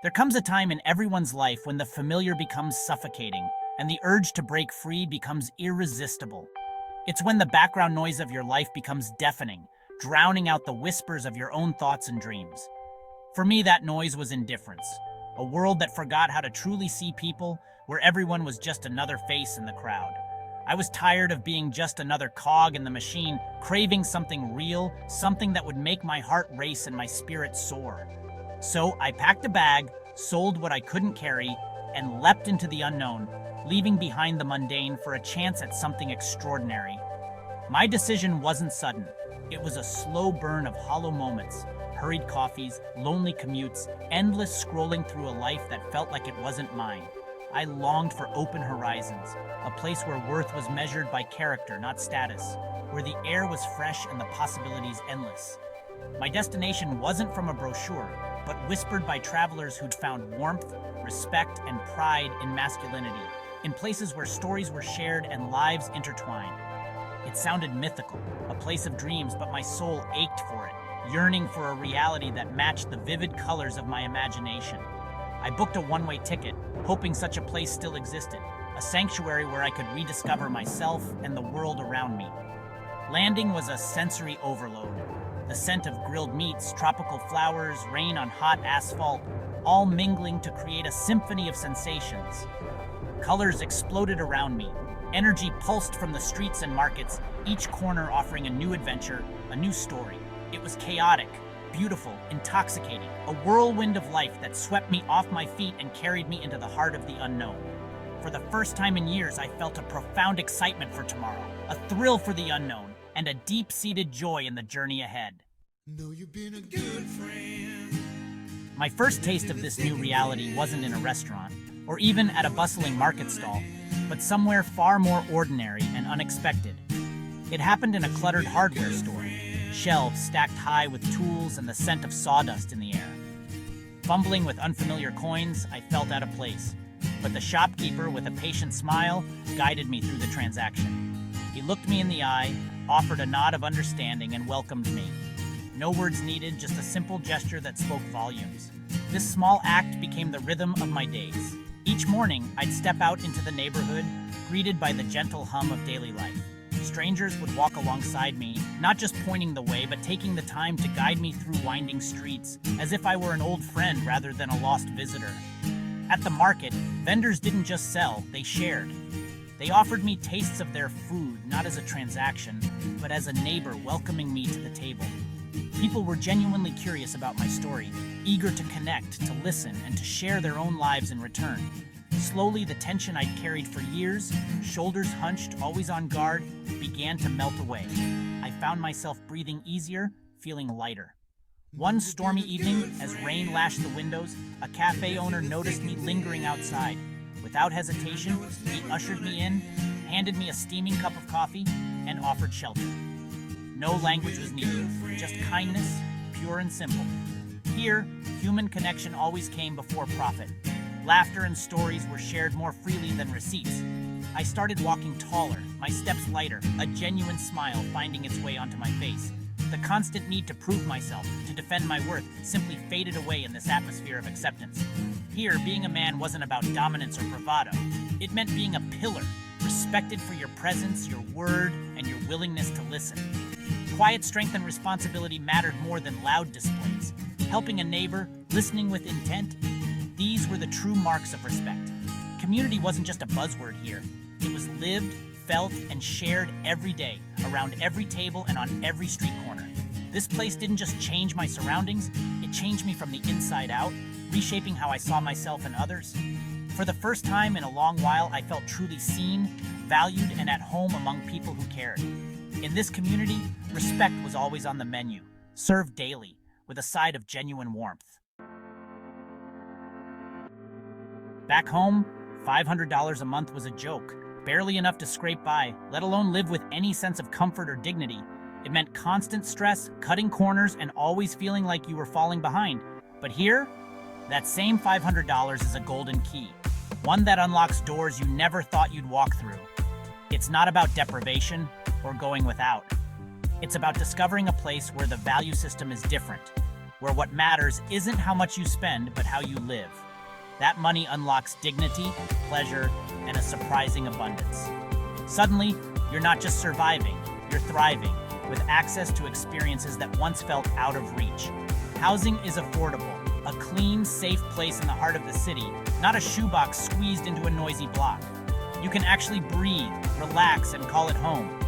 There comes a time in everyone's life when the familiar becomes suffocating and the urge to break free becomes irresistible. It's when the background noise of your life becomes deafening, drowning out the whispers of your own thoughts and dreams. For me, that noise was indifference, a world that forgot how to truly see people, where everyone was just another face in the crowd. I was tired of being just another cog in the machine, craving something real, something that would make my heart race and my spirit soar. So I packed a bag, sold what I couldn't carry, and leapt into the unknown, leaving behind the mundane for a chance at something extraordinary. My decision wasn't sudden. It was a slow burn of hollow moments, hurried coffees, lonely commutes, endless scrolling through a life that felt like it wasn't mine. I longed for open horizons, a place where worth was measured by character, not status, where the air was fresh and the possibilities endless. My destination wasn't from a brochure, but whispered by travelers who'd found warmth, respect, and pride in masculinity, in places where stories were shared and lives intertwined. It sounded mythical, a place of dreams, but my soul ached for it, yearning for a reality that matched the vivid colors of my imagination. I booked a one-way ticket, hoping such a place still existed, a sanctuary where I could rediscover myself and the world around me. Landing was a sensory overload. The scent of grilled meats, tropical flowers, rain on hot asphalt, all mingling to create a symphony of sensations. Colors exploded around me. Energy pulsed from the streets and markets, each corner offering a new adventure, a new story. It was chaotic, beautiful, intoxicating, a whirlwind of life that swept me off my feet and carried me into the heart of the unknown. For the first time in years, I felt a profound excitement for tomorrow, a thrill for the unknown, and a deep-seated joy in the journey ahead. Know you've been a good friend. My first taste of this new reality wasn't in a restaurant, or even at a bustling market stall, but somewhere far more ordinary and unexpected. It happened in a cluttered hardware store, shelves stacked high with tools and the scent of sawdust in the air. Fumbling with unfamiliar coins, I felt out of place, but the shopkeeper, with a patient smile, guided me through the transaction. He looked me in the eye, offered a nod of understanding, and welcomed me. No words needed, just a simple gesture that spoke volumes. This small act became the rhythm of my days. Each morning, I'd step out into the neighborhood, greeted by the gentle hum of daily life. Strangers would walk alongside me, not just pointing the way, but taking the time to guide me through winding streets, as if I were an old friend rather than a lost visitor. At the market, vendors didn't just sell, they shared. They offered me tastes of their food, not as a transaction, but as a neighbor welcoming me to the table. People were genuinely curious about my story, eager to connect, to listen, and to share their own lives in return. Slowly, the tension I'd carried for years, shoulders hunched, always on guard, began to melt away. I found myself breathing easier, feeling lighter. One stormy evening, as rain lashed the windows, a cafe owner noticed me lingering outside. Without hesitation, he ushered me in, handed me a steaming cup of coffee, and offered shelter. No language was needed, just kindness, pure and simple. Here, human connection always came before profit. Laughter and stories were shared more freely than receipts. I started walking taller, my steps lighter, a genuine smile finding its way onto my face. The constant need to prove myself, to defend my worth, simply faded away in this atmosphere of acceptance. Here, being a man wasn't about dominance or bravado. It meant being a pillar, respected for your presence, your word, and your willingness to listen. Quiet strength and responsibility mattered more than loud displays. Helping a neighbor, listening with intent, these were the true marks of respect. Community wasn't just a buzzword here. It was lived, felt, and shared every day, around every table and on every street corner. This place didn't just change my surroundings, it changed me from the inside out, reshaping how I saw myself and others. For the first time in a long while, I felt truly seen, valued, and at home among people who cared. In this community, respect was always on the menu, served daily, with a side of genuine warmth. Back home, $500 a month was a joke, barely enough to scrape by, let alone live with any sense of comfort or dignity. It meant constant stress, cutting corners, and always feeling like you were falling behind. But here, that same $500 is a golden key, one that unlocks doors you never thought you'd walk through. It's not about deprivation or going without. It's about discovering a place where the value system is different, where what matters isn't how much you spend, but how you live. That money unlocks dignity, pleasure, and a surprising abundance. Suddenly, you're not just surviving, you're thriving, with access to experiences that once felt out of reach. Housing is affordable, a clean, safe place in the heart of the city, not a shoebox squeezed into a noisy block. You can actually breathe, relax, and call it home.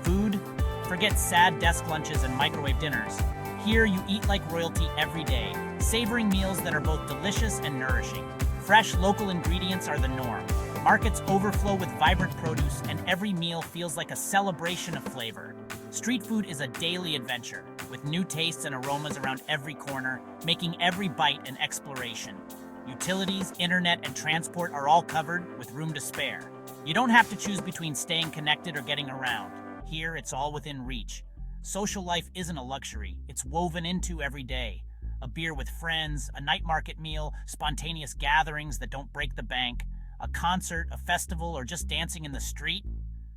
Food? Forget sad desk lunches and microwave dinners. Here, you eat like royalty every day, savoring meals that are both delicious and nourishing. Fresh, local ingredients are the norm. Markets overflow with vibrant produce, and every meal feels like a celebration of flavor. Street food is a daily adventure, with new tastes and aromas around every corner, making every bite an exploration. Utilities, internet, and transport are all covered, with room to spare. You don't have to choose between staying connected or getting around. Here, it's all within reach. Social life isn't a luxury, it's woven into every day. A beer with friends, a night market meal, spontaneous gatherings that don't break the bank, a concert, a festival, or just dancing in the street.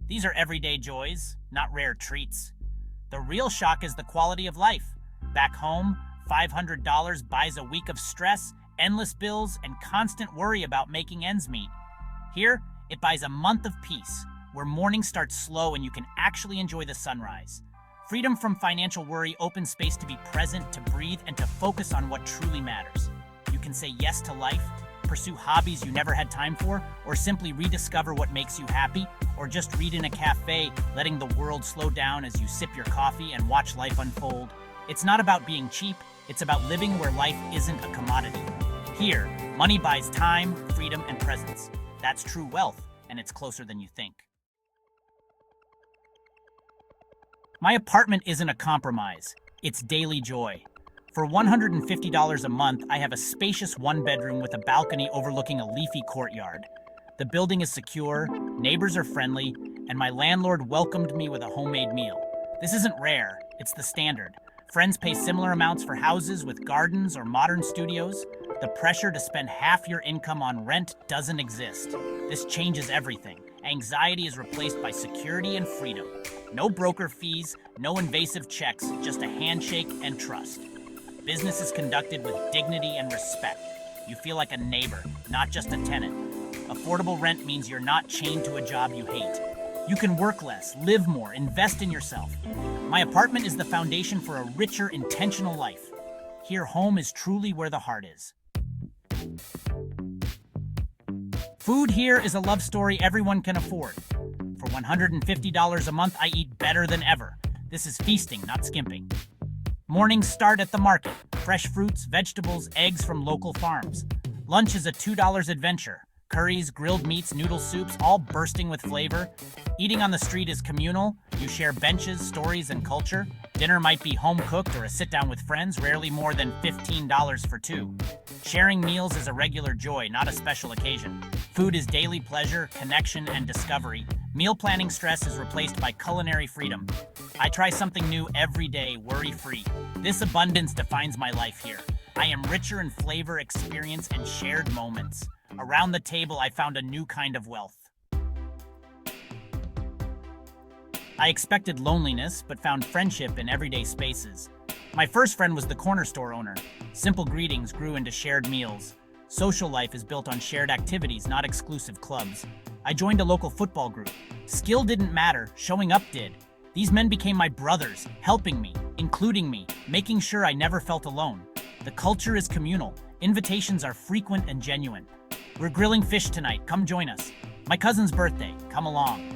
These are everyday joys, not rare treats. The real shock is the quality of life. Back home, $500 buys a week of stress, endless bills, and constant worry about making ends meet. Here, it buys a month of peace, where morning starts slow and you can actually enjoy the sunrise. Freedom from financial worry opens space to be present, to breathe, and to focus on what truly matters. You can say yes to life, pursue hobbies you never had time for, or simply rediscover what makes you happy, or just read in a cafe, letting the world slow down as you sip your coffee and watch life unfold. It's not about being cheap, it's about living where life isn't a commodity. Here, money buys time, freedom, and presence. That's true wealth, and it's closer than you think. My apartment isn't a compromise, it's daily joy. For $150 a month, I have a spacious one-bedroom with a balcony overlooking a leafy courtyard. The building is secure, neighbors are friendly, and my landlord welcomed me with a homemade meal. This isn't rare, it's the standard. Friends pay similar amounts for houses with gardens or modern studios. The pressure to spend half your income on rent doesn't exist. This changes everything. Anxiety is replaced by security and freedom. No broker fees, no invasive checks, just a handshake and trust. Business is conducted with dignity and respect. You feel like a neighbor, not just a tenant. Affordable rent means you're not chained to a job you hate. You can work less, live more, invest in yourself. My apartment is the foundation for a richer, intentional life. Here, home is truly where the heart is. Food here is a love story everyone can afford. For $150 a month, I eat better than ever. This is feasting, not skimping. Mornings start at the market. Fresh fruits, vegetables, eggs from local farms. Lunch is a $2 adventure. Curries, grilled meats, noodle soups, all bursting with flavor. Eating on the street is communal. You share benches, stories, and culture. Dinner might be home-cooked or a sit-down with friends, rarely more than $15 for two. Sharing meals is a regular joy, not a special occasion. Food is daily pleasure, connection, and discovery. Meal planning stress is replaced by culinary freedom. I try something new every day, worry-free. This abundance defines my life here. I am richer in flavor, experience, and shared moments. Around the table, I found a new kind of wealth. I expected loneliness, but found friendship in everyday spaces. My first friend was the corner store owner. Simple greetings grew into shared meals. Social life is built on shared activities, not exclusive clubs. I joined a local football group. Skill didn't matter, showing up did. These men became my brothers, helping me, including me, making sure I never felt alone. The culture is communal. Invitations are frequent and genuine. We're grilling fish tonight, come join us. My cousin's birthday, come along.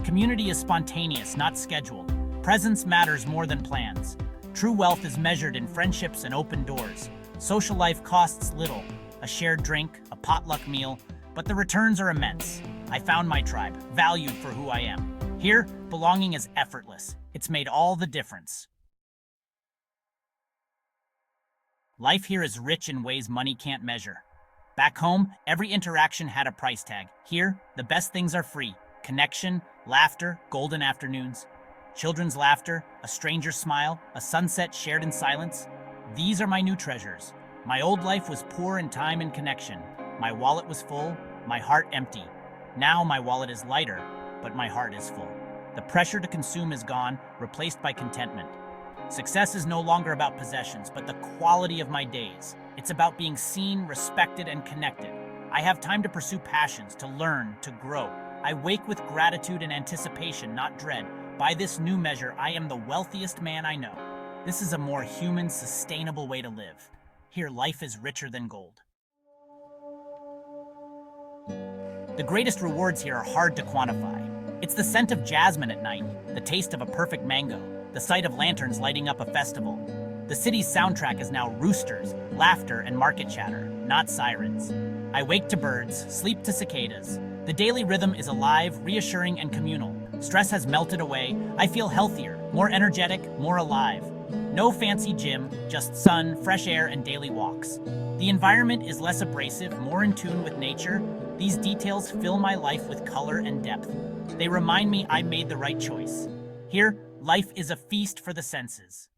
Community is spontaneous, not scheduled. Presence matters more than plans. True wealth is measured in friendships and open doors. Social life costs little, a shared drink, a potluck meal, but the returns are immense. I found my tribe, valued for who I am. Here, belonging is effortless. It's made all the difference. Life here is rich in ways money can't measure. Back home, every interaction had a price tag. Here, the best things are free. Connection, laughter, golden afternoons. Children's laughter, a stranger's smile, a sunset shared in silence. These are my new treasures. My old life was poor in time and connection. My wallet was full, my heart empty. Now my wallet is lighter, but my heart is full. The pressure to consume is gone, replaced by contentment. Success is no longer about possessions, but the quality of my days. It's about being seen, respected, and connected. I have time to pursue passions, to learn, to grow. I wake with gratitude and anticipation, not dread. By this new measure, I am the wealthiest man I know. This is a more human, sustainable way to live. Here, life is richer than gold. The greatest rewards here are hard to quantify. It's the scent of jasmine at night, the taste of a perfect mango, the sight of lanterns lighting up a festival. The city's soundtrack is now roosters, laughter, and market chatter, not sirens. I wake to birds, sleep to cicadas. The daily rhythm is alive, reassuring, and communal. Stress has melted away. I feel healthier, more energetic, more alive. No fancy gym, just sun, fresh air, and daily walks. The environment is less abrasive, more in tune with nature. These details fill my life with color and depth. They remind me I made the right choice. Here, life is a feast for the senses.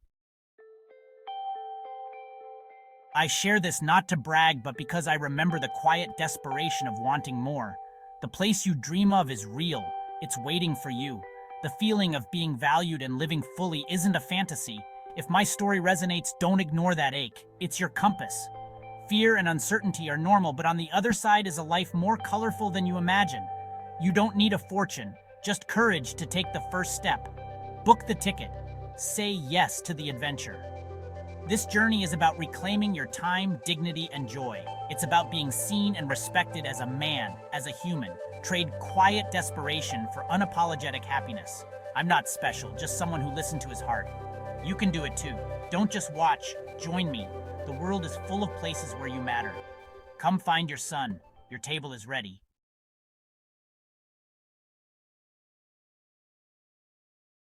I share this not to brag, but because I remember the quiet desperation of wanting more. The place you dream of is real. It's waiting for you. The feeling of being valued and living fully isn't a fantasy. If my story resonates, don't ignore that ache. It's your compass. Fear and uncertainty are normal, but on the other side is a life more colorful than you imagine. You don't need a fortune, just courage to take the first step. Book the ticket. Say yes to the adventure. This journey is about reclaiming your time, dignity, and joy. It's about being seen and respected as a man, as a human. Trade quiet desperation for unapologetic happiness. I'm not special, just someone who listened to his heart. You can do it too. Don't just watch, join me. The world is full of places where you matter. Come find your sun. Your table is ready.